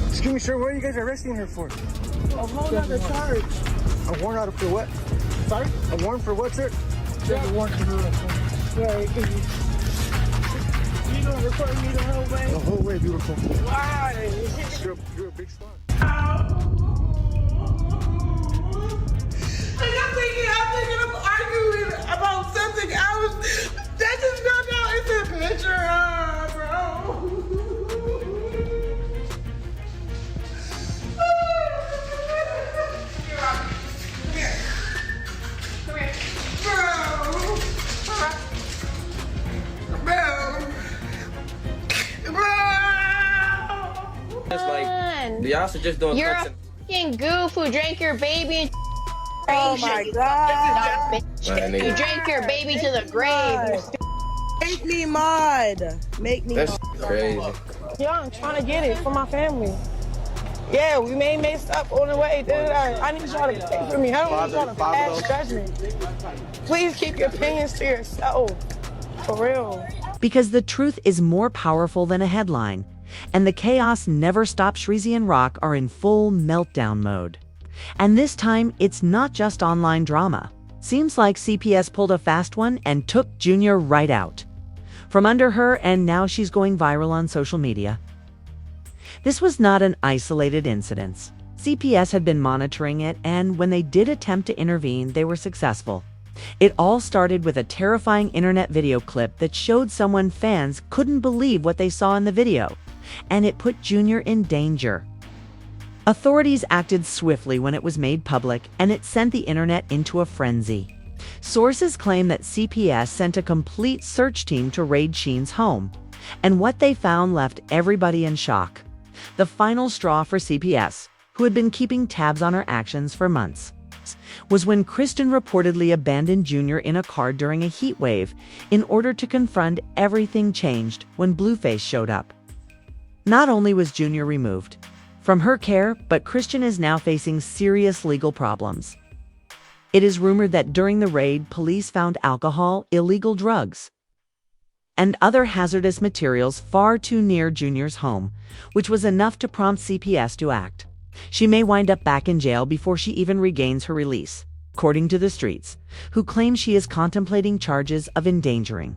Excuse me, sir, what are you guys arresting her for? A whole other charge. A warrant out for what? Sorry? A warrant for what, sir? Yeah, a warrant for her. Right. You gonna record me the whole way? The whole way, beautiful. Why? You're a big star. I'm thinking of arguing about something else. That just found out it's a picture of, bro. It's like, y'all should just doing You're a fucking goof who drank your baby and Oh my God. you drank your baby to the grave. Make me mod. Make me That's crazy. Yeah, I'm trying to get it for my family. Yeah, we may mess up on the way. I need y'all to pray for me. I don't need y'all to pass judgment. Please keep your opinions to yourself. For real. Because the truth is more powerful than a headline, and the chaos never stops. Chrisean Rock are in full meltdown mode. And this time, it's not just online drama. Seems like CPS pulled a fast one and took Junior right out from under her, and now she's going viral on social media. This was not an isolated incident. CPS had been monitoring it, and when they did attempt to intervene, they were successful. It all started with a terrifying internet video clip that showed someone fans couldn't believe what they saw in the video, and it put Junior in danger. Authorities acted swiftly when it was made public, and it sent the internet into a frenzy. Sources claim that CPS sent a complete search team to raid Sheen's home, and what they found left everybody in shock. The final straw for CPS, who had been keeping tabs on her actions for months, was when Chrisean reportedly abandoned Junior in a car during a heat wave in order to confront. Everything changed when Blueface showed up. Not only was Junior removed from her care, but Chrisean is now facing serious legal problems. It is rumored that during the raid, police found alcohol, illegal drugs, and other hazardous materials far too near Junior's home, which was enough to prompt CPS to act. She may wind up back in jail before she even regains her release, according to the streets, who claim she is contemplating charges of endangering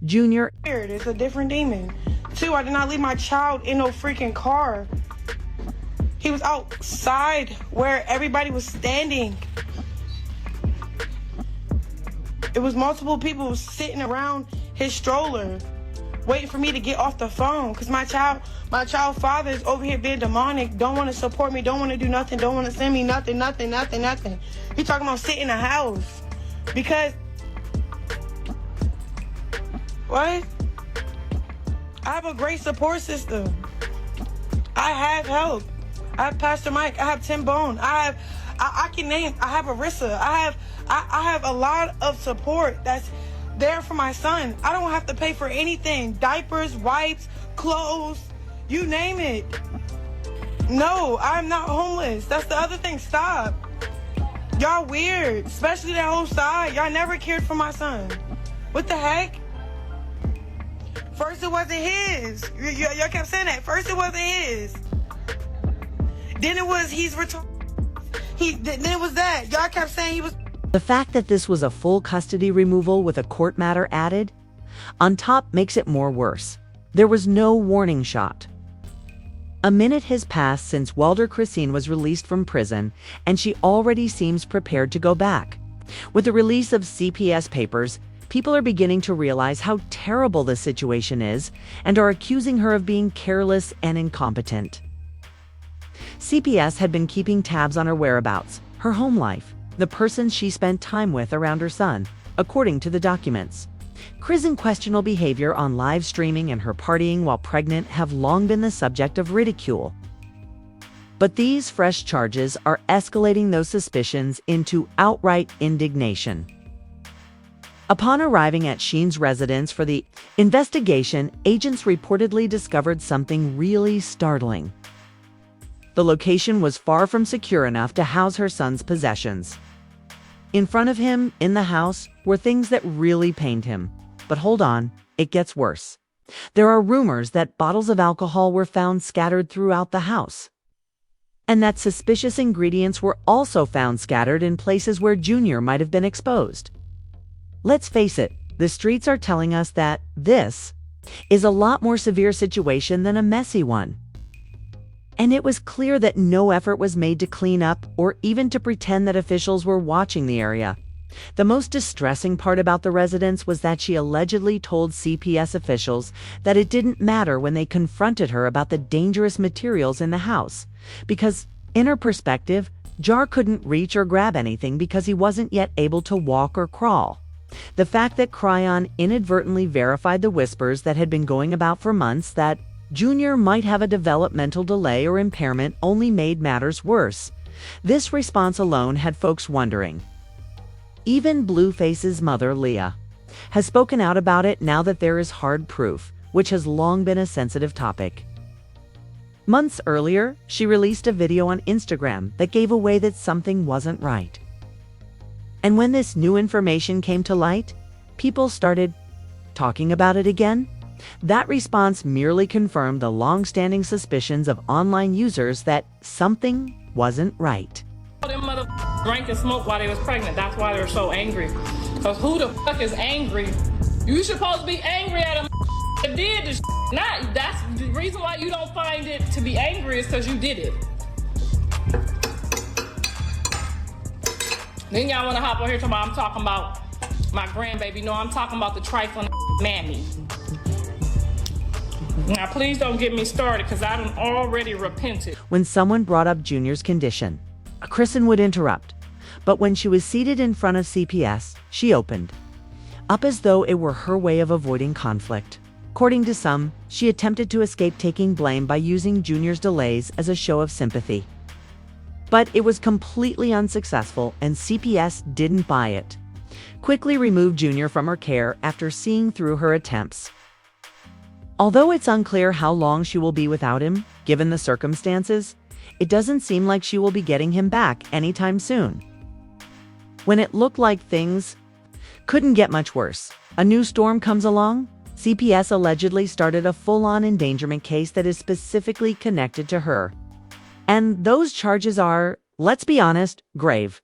Junior. It's a different demon. 2, I did not leave my child in no freaking car. He was outside where everybody was standing. It was multiple people sitting around his stroller, waiting for me to get off the phone, because my child father is over here being demonic, don't want to support me, don't want to do nothing, don't want to send me nothing. He talking about sit in the house. Because, what? I have a great support system. I have help. I have Pastor Mike. I have Tim Bone. I can name. I have Arissa. I have a lot of support that's there for my son. I don't have to pay for anything. Diapers, wipes, clothes, you name it. No, I'm not homeless. That's the other thing. Stop. Y'all weird, especially that whole side. Y'all never cared for my son. What the heck? First it wasn't his. Y'all kept saying that. First it wasn't his. Then it was he's retarded. Then it was that. Y'all kept saying he was. The fact that this was a full custody removal with a court matter added on top makes it more worse. There was no warning shot. A minute has passed since Walter Chrisean was released from prison, and she already seems prepared to go back. With the release of CPS papers, people are beginning to realize how terrible the situation is and are accusing her of being careless and incompetent. CPS had been keeping tabs on her whereabouts, her home life, the persons she spent time with around her son, according to the documents. Chrisean's questionable behavior on live streaming and her partying while pregnant have long been the subject of ridicule. But these fresh charges are escalating those suspicions into outright indignation. Upon arriving at Sheen's residence for the investigation, agents reportedly discovered something really startling. The location was far from secure enough to house her son's possessions. In front of him, in the house, were things that really pained him. But hold on, it gets worse. There are rumors that bottles of alcohol were found scattered throughout the house, and that suspicious ingredients were also found scattered in places where Junior might have been exposed. Let's face it, the streets are telling us that this is a lot more severe situation than a messy one. And it was clear that no effort was made to clean up or even to pretend that officials were watching the area. The most distressing part about the residence was that she allegedly told CPS officials that it didn't matter when they confronted her about the dangerous materials in the house, because, in her perspective, Jar couldn't reach or grab anything because he wasn't yet able to walk or crawl. The fact that Chrisean inadvertently verified the whispers that had been going about for months that Junior might have a developmental delay or impairment only made matters worse. This response alone had folks wondering. Even Blueface's mother, Leah, has spoken out about it now that there is hard proof, which has long been a sensitive topic. Months earlier, she released a video on Instagram that gave away that something wasn't right. And when this new information came to light, people started talking about it again. That response merely confirmed the long-standing suspicions of online users that something wasn't right. Them mother drank and smoked while they was pregnant. That's why they're so angry. Because who the fuck is angry? You supposed to be angry at them that did this. Not, that's the reason why you don't find it to be angry is because you did it. Then y'all want to hop on here talking about I'm talking about my grandbaby. No, I'm talking about the trifling mammy. Now, please don't get me started because I done already repented. When someone brought up Junior's condition, Chrisean would interrupt. But when she was seated in front of CPS, she opened up as though it were her way of avoiding conflict. According to some, she attempted to escape taking blame by using Junior's delays as a show of sympathy. But it was completely unsuccessful, and CPS didn't buy it. Quickly removed Junior from her care after seeing through her attempts. Although it's unclear how long she will be without him, given the circumstances, it doesn't seem like she will be getting him back anytime soon. When it looked like things couldn't get much worse, a new storm comes along. CPS allegedly started a full-on endangerment case that is specifically connected to her. And those charges are, let's be honest, grave.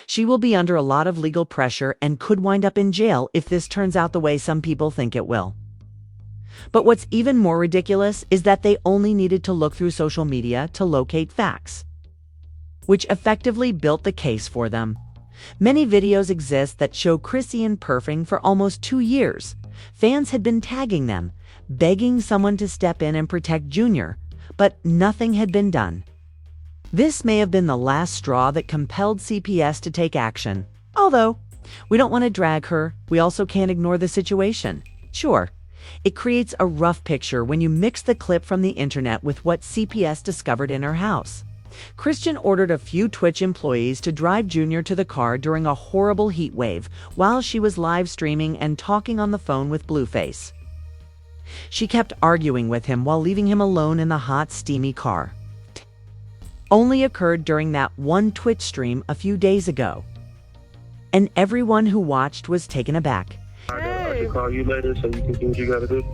She will be under a lot of legal pressure and could wind up in jail if this turns out the way some people think it will. But what's even more ridiculous is that they only needed to look through social media to locate facts, which effectively built the case for them. Many videos exist that show Chrisean perfing for almost 2 years. Fans had been tagging them, begging someone to step in and protect Junior, but nothing had been done. This may have been the last straw that compelled CPS to take action. Although, we don't want to drag her, we also can't ignore the situation. Sure, it creates a rough picture when you mix the clip from the internet with what CPS discovered in her house. Chrisean ordered a few Twitch employees to drive Junior to the car during a horrible heat wave while she was live streaming and talking on the phone with Blueface. She kept arguing with him while leaving him alone in the hot, steamy car. Only occurred during that one Twitch stream a few days ago. And everyone who watched was taken aback. I can call you later so you can do what you gotta do.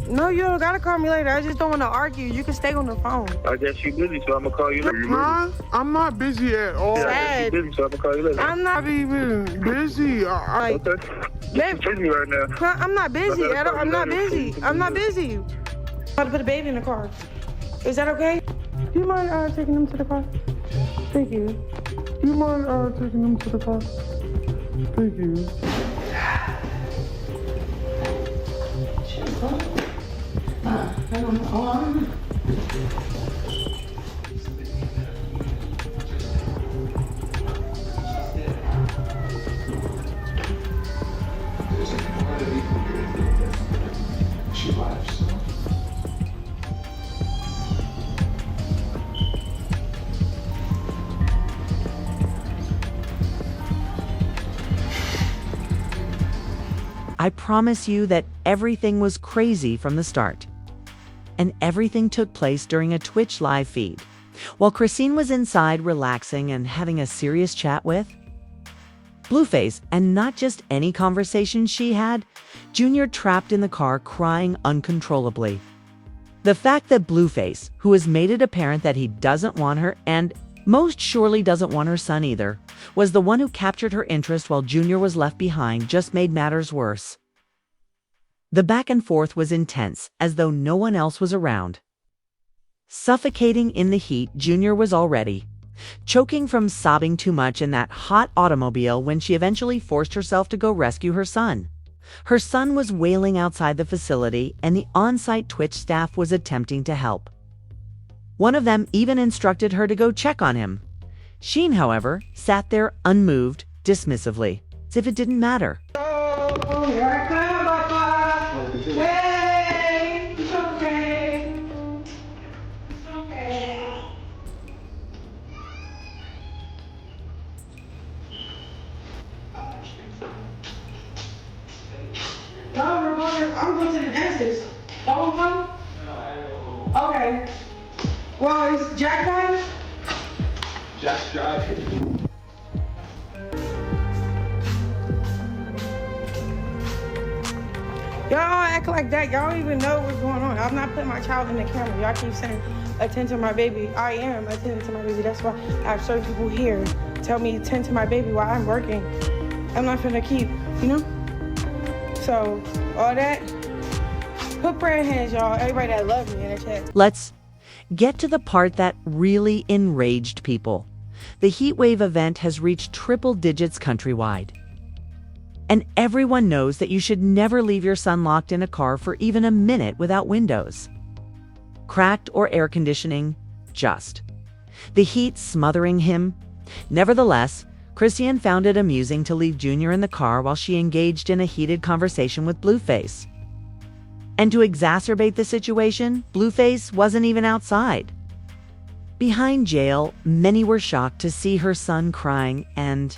No, you don't gotta call me later. I just don't want to argue. You can stay on the phone. I guess you're busy, so I'm gonna call you later. Huh? I'm not busy at all. Yeah, I guess you're busy, so I'm gonna call you later. I'm not even busy. Okay. Babe, You're busy right now. I'm not busy. I'm not busy. I'm not busy. I'm about to put a baby in the car. Is that okay? Do you mind taking him to the car? Thank you. Do you mind taking them to the car? Thank you. I promise you that everything was crazy from the start. And everything took place during a Twitch live feed. While Chrisean was inside relaxing and having a serious chat with Blueface, and not just any conversation she had, Junior trapped in the car crying uncontrollably. The fact that Blueface, who has made it apparent that he doesn't want her and most surely doesn't want her son either, was the one who captured her interest while Junior was left behind just made matters worse. The back and forth was intense, as though no one else was around. Suffocating in the heat, Junior was already choking from sobbing too much in that hot automobile when she eventually forced herself to go rescue her son. Her son was wailing outside the facility, and the on-site Twitch staff was attempting to help. One of them even instructed her to go check on him. Sheen, however, sat there unmoved, dismissively, as if it didn't matter. Oh, here I come, Papa. Hey, it's okay. It's okay. No, I'm going to the dentist. Oh, come? Okay. Well, is Jack driving? Jack's driving. Y'all act like that. Y'all don't even know what's going on. I'm not putting my child in the camera. Y'all keep saying, attend to my baby. I am attending to my baby. That's why I have certain people here tell me attend to my baby while I'm working. I'm not gonna keep, you know? So, all that, put prayer hands, y'all. Everybody that loves me in the chat. Let's get to the part that really enraged people. The heatwave event has reached triple digits countrywide. And everyone knows that you should never leave your son locked in a car for even a minute without windows, cracked, or air conditioning, just the heat smothering him. Nevertheless, Chrisean found it amusing to leave Junior in the car while she engaged in a heated conversation with Blueface. And to exacerbate the situation, Blueface wasn't even outside. Behind jail, many were shocked to see her son crying and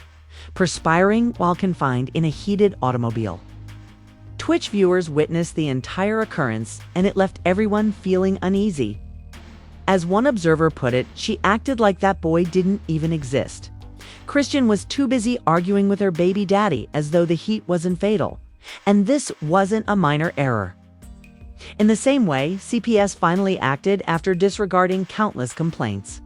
perspiring while confined in a heated automobile. Twitch viewers witnessed the entire occurrence, and it left everyone feeling uneasy. As one observer put it, she acted like that boy didn't even exist. Chrisean was too busy arguing with her baby daddy as though the heat wasn't fatal. And this wasn't a minor error. In the same way, CPS finally acted after disregarding countless complaints.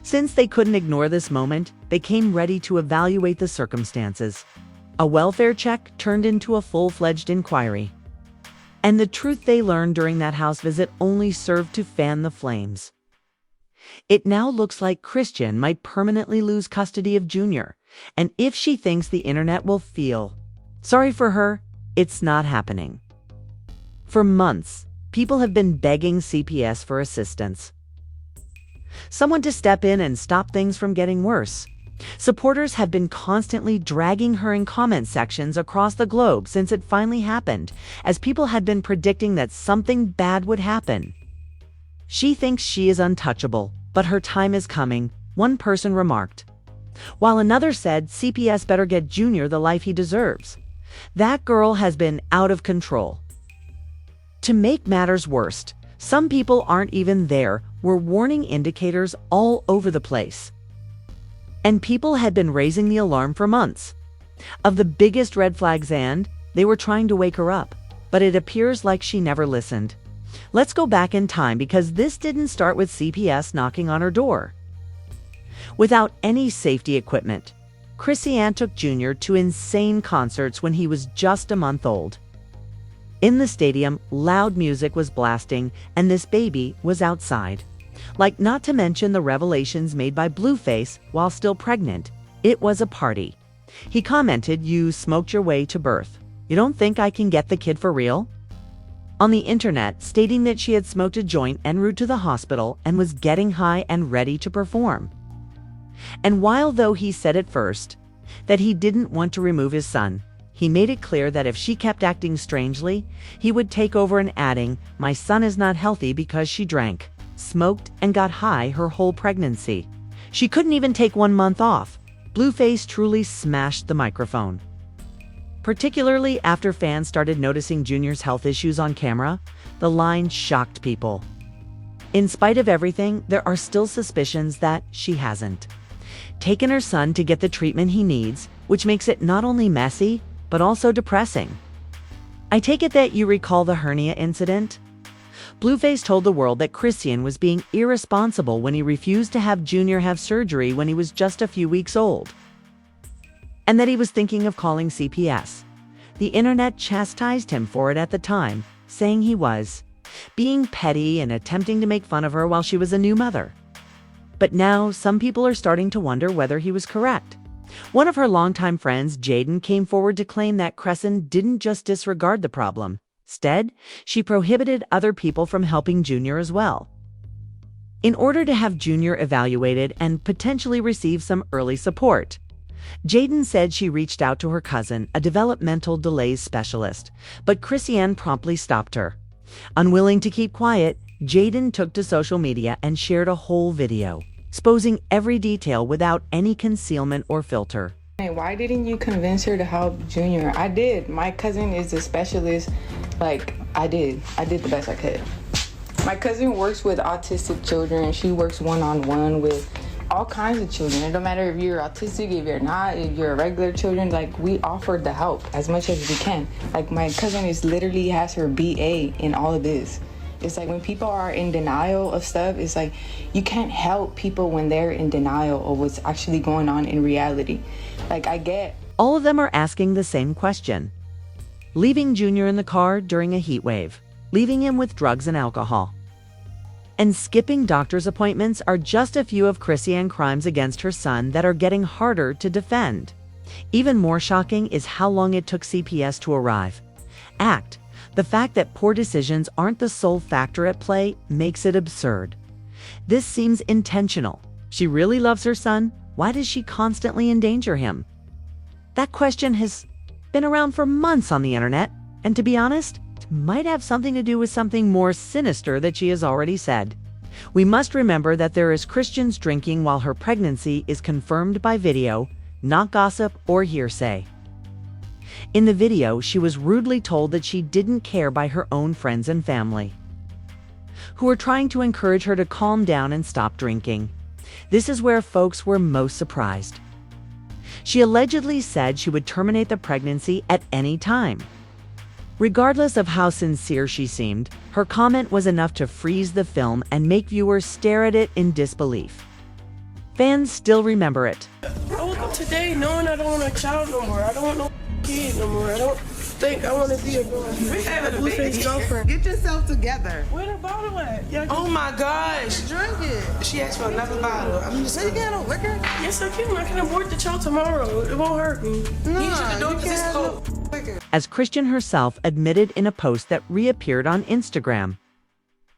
Since they couldn't ignore this moment, they came ready to evaluate the circumstances. A welfare check turned into a full-fledged inquiry. And the truth they learned during that house visit only served to fan the flames. It now looks like Chrisean might permanently lose custody of Junior, and if she thinks the internet will feel sorry for her, it's not happening. For months, people have been begging CPS for assistance. Someone to step in and stop things from getting worse. Supporters have been constantly dragging her in comment sections across the globe since it finally happened, as people had been predicting that something bad would happen. She thinks she is untouchable, but her time is coming, one person remarked, while another said CPS better get Junior the life he deserves. That girl has been out of control. To make matters worse, some people aren't even there, were warning indicators all over the place. And people had been raising the alarm for months. Of the biggest red flags, and they were trying to wake her up, but it appears like she never listened. Let's go back in time, because this didn't start with CPS knocking on her door. Without any safety equipment, Chrisean took Junior to insane concerts when he was just a month old. In the stadium, loud music was blasting, and this baby was outside. Like, not to mention the revelations made by Blueface while still pregnant. It was a party. He commented, "You smoked your way to birth. You don't think I can get the kid for real?" On the internet, stating that she had smoked a joint en route to the hospital and was getting high and ready to perform. And while though he said at first that he didn't want to remove his son, he made it clear that if she kept acting strangely, he would take over, and adding, "My son is not healthy because she drank, smoked, and got high her whole pregnancy. She couldn't even take 1 month off." Blueface truly smashed the microphone. Particularly after fans started noticing Junior's health issues on camera, the line shocked people. In spite of everything, there are still suspicions that she hasn't. taken her son to get the treatment he needs, which makes it not only messy, but also depressing. I take it that you recall the hernia incident? Blueface told the world that Chrisean was being irresponsible when he refused to have Junior have surgery when he was just a few weeks old, and that he was thinking of calling CPS. The internet chastised him for it at the time, saying he was being petty and attempting to make fun of her while she was a new mother. But now, some people are starting to wonder whether he was correct. One of her longtime friends, Jaden, came forward to claim that Chrisean didn't just disregard the problem. Instead, she prohibited other people from helping Junior as well. In order to have Junior evaluated and potentially receive some early support, Jaden said she reached out to her cousin, a developmental delays specialist, but Chrisean promptly stopped her. Unwilling to keep quiet, Jaden took to social media and shared a whole video, exposing every detail without any concealment or filter. Hey, why didn't you convince her to help Junior? I did. My cousin is a specialist. I did the best I could. My cousin works with autistic children. She works one-on-one with all kinds of children. It don't matter if you're autistic, if you're not, if you're regular children, we offered the help as much as we can. My cousin literally has her BA in all of this. It's when people are in denial of stuff, it's you can't help people when they're in denial of what's actually going on in reality. I get. All of them are asking the same question. Leaving Junior in the car during a heat wave, leaving him with drugs and alcohol, and skipping doctor's appointments are just a few of Chrisean crimes against her son that are getting harder to defend. Even more shocking is how long it took CPS to arrive. The fact that poor decisions aren't the sole factor at play makes it absurd. This seems intentional. She really loves her son. Why does she constantly endanger him? That question has been around for months on the internet, and to be honest, it might have something to do with something more sinister that she has already said. We must remember that there is Christians drinking while her pregnancy is confirmed by video, not gossip or hearsay. In the video, she was rudely told that she didn't care by her own friends and family, who were trying to encourage her to calm down and stop drinking. This is where folks were most surprised. She allegedly said she would terminate the pregnancy at any time. Regardless of how sincere she seemed, her comment was enough to freeze the film and make viewers stare at it in disbelief. Fans still remember it. I woke up today knowing I don't want a child no more. I don't want no kid no more. I don't think I want to be a Blueface girlfriend. Get yourself together. Where the bottle at? Oh my gosh. Drink it. She asked for another bottle. I'm just So you got no liquor? Yes, I can. I can abort the child tomorrow. It won't hurt me. No, you should do it you because can't it's have cold. no liquor. As Christian herself admitted in a post that reappeared on Instagram.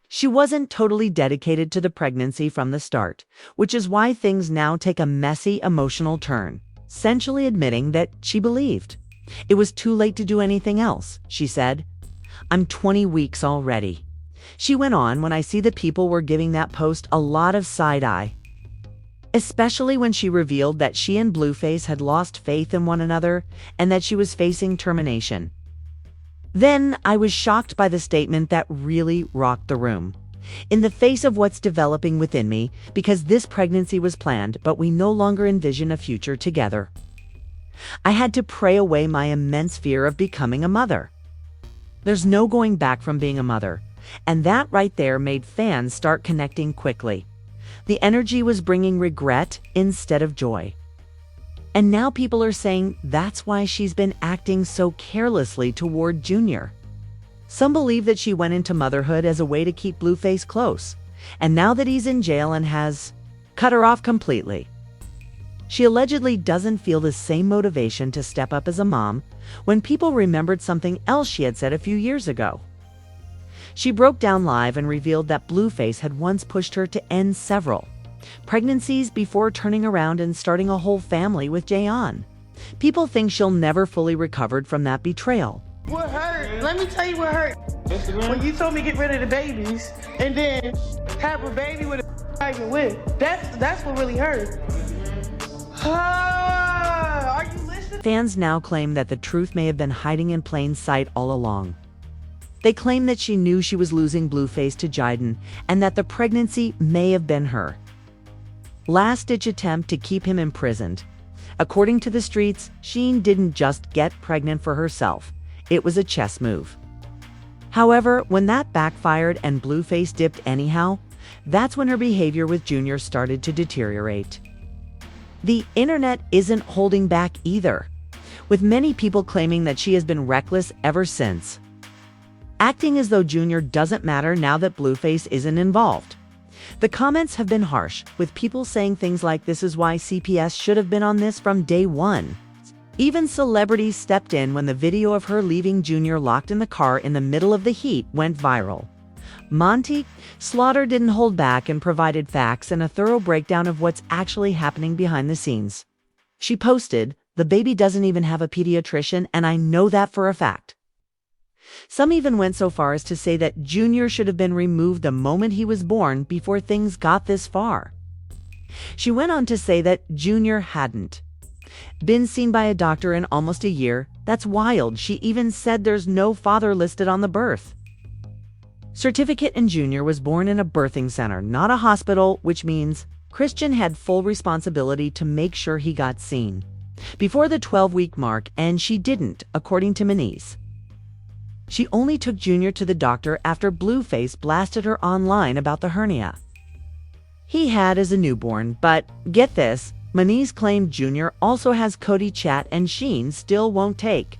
She wasn't totally dedicated to the pregnancy from the start, which is why things now take a messy emotional turn, essentially admitting that she believed it was too late to do anything else. She said, "I'm 20 weeks already." She went on, "When I see that people were giving that post a lot of side-eye, especially when she revealed that she and Blueface had lost faith in one another and that she was facing termination. Then I was shocked by the statement that really rocked the room. In the face of what's developing within me, because this pregnancy was planned, but we no longer envision a future together, I had to pray away my immense fear of becoming a mother. There's no going back from being a mother, and that right there made fans start connecting quickly. The energy was bringing regret instead of joy. And now people are saying that's why she's been acting so carelessly toward Junior. Some believe that she went into motherhood as a way to keep Blueface close, and now that he's in jail and has cut her off completely, she allegedly doesn't feel the same motivation to step up as a mom when people remembered something else she had said a few years ago. She broke down live and revealed that Blueface had once pushed her to end several pregnancies before turning around and starting a whole family with Jayon. People think she'll never fully recovered from that betrayal. What hurt? Let me tell you what hurt. When you told me get rid of the babies and then have a baby with a pregnant with. That's what really hurt. Are you listening? Fans now claim that the truth may have been hiding in plain sight all along. They claim that she knew she was losing Blueface to Jaden and that the pregnancy may have been her last-ditch attempt to keep him imprisoned. According to the streets, Sheen didn't just get pregnant for herself. It was a chess move. However, when that backfired and Blueface dipped anyhow, that's when her behavior with Junior started to deteriorate. The internet isn't holding back either, with many people claiming that she has been reckless ever since, acting as though Junior doesn't matter now that Blueface isn't involved. The comments have been harsh, with people saying things like this is why CPS should have been on this from day one. Even celebrities stepped in when the video of her leaving Junior locked in the car in the middle of the heat went viral. Monty Slaughter didn't hold back and provided facts and a thorough breakdown of what's actually happening behind the scenes. She posted, "The baby doesn't even have a pediatrician, and I know that for a fact." Some even went so far as to say that Junior should have been removed the moment he was born before things got this far. She went on to say that Junior hadn't been seen by a doctor in almost a year. That's wild. She even said there's no father listed on the birth certificate, and Junior was born in a birthing center, not a hospital, which means Chrisean had full responsibility to make sure he got seen before the 12-week mark, and she didn't, according to Manise. She only took Junior to the doctor after Blueface blasted her online about the hernia he had as a newborn, but get this, Manise claimed Junior also has Cody chat and Sheen still won't take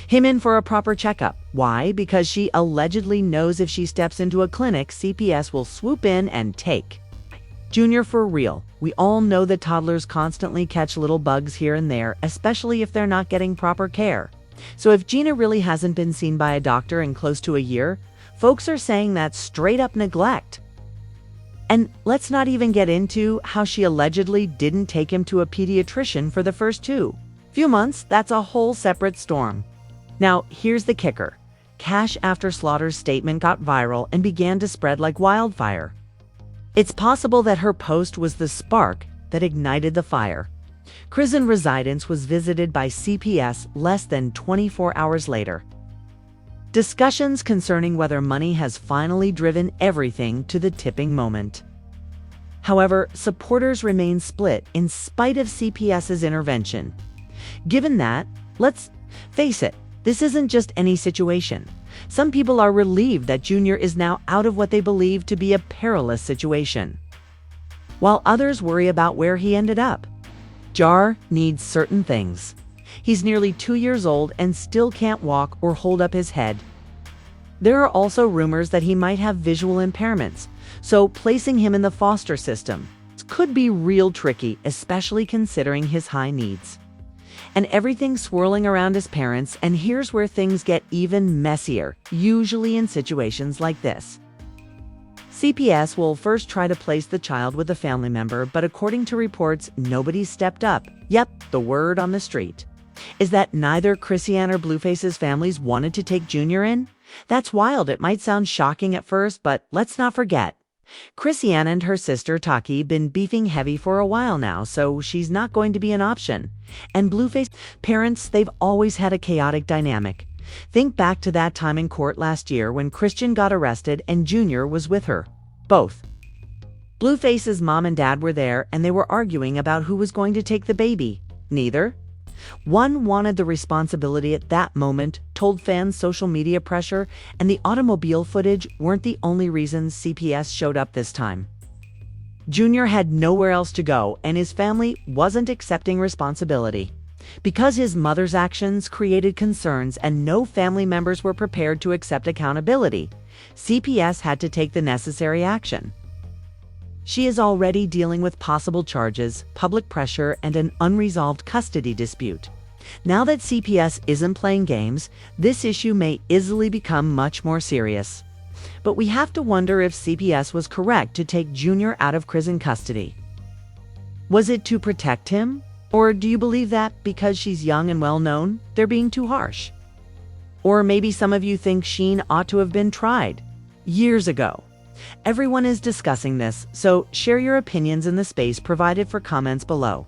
him in for a proper checkup. Why? Because she allegedly knows if she steps into a clinic, CPS will swoop in and take Junior for real. We all know that toddlers constantly catch little bugs here and there, especially if they're not getting proper care. So if Gina really hasn't been seen by a doctor in close to a year, folks are saying that's straight up neglect. And let's not even get into how she allegedly didn't take him to a pediatrician for the first few months. That's a whole separate storm. Now, here's the kicker. Cash after Slaughter's statement got viral and began to spread like wildfire. It's possible that her post was the spark that ignited the fire. Chrisean residence was visited by CPS less than 24 hours later. Discussions concerning whether money has finally driven everything to the tipping moment. However, supporters remain split in spite of CPS's intervention. Given that, let's face it, this isn't just any situation. Some people are relieved that Junior is now out of what they believe to be a perilous situation, while others worry about where he ended up. Jar needs certain things. He's nearly 2 years old and still can't walk or hold up his head. There are also rumors that he might have visual impairments, so placing him in the foster system could be real tricky, especially considering his high needs. And everything swirling around his parents, and here's where things get even messier, usually in situations like this. CPS will first try to place the child with a family member, but according to reports, nobody's stepped up. Yep, the word on the street is that neither Chrisean or Blueface's families wanted to take Junior in. That's wild. It might sound shocking at first, but let's not forget, Chrisean and her sister Taki been beefing heavy for a while now, so she's not going to be an option. And Blueface parents, they've always had a chaotic dynamic. Think back to that time in court last year when Chrisean got arrested and Junior was with her. Both Blueface's mom and dad were there, and they were arguing about who was going to take the baby. Neither one wanted the responsibility at that moment, told fans. Social media pressure and the automobile footage weren't the only reasons CPS showed up this time. Junior had nowhere else to go, and his family wasn't accepting responsibility. Because his mother's actions created concerns and no family members were prepared to accept accountability, CPS had to take the necessary action. She is already dealing with possible charges, public pressure, and an unresolved custody dispute. Now that CPS isn't playing games, this issue may easily become much more serious. But we have to wonder if CPS was correct to take Junior out of Chrisean custody. Was it to protect him? Or do you believe that because she's young and well-known, they're being too harsh? Or maybe some of you think Sheen ought to have been tried years ago. Everyone is discussing this, so share your opinions in the space provided for comments below.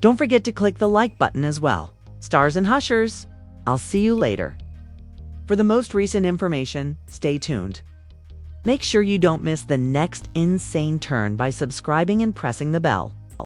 Don't forget to click the like button as well. Stars and Hushers, I'll see you later. For the most recent information, stay tuned. Make sure you don't miss the next insane turn by subscribing and pressing the bell.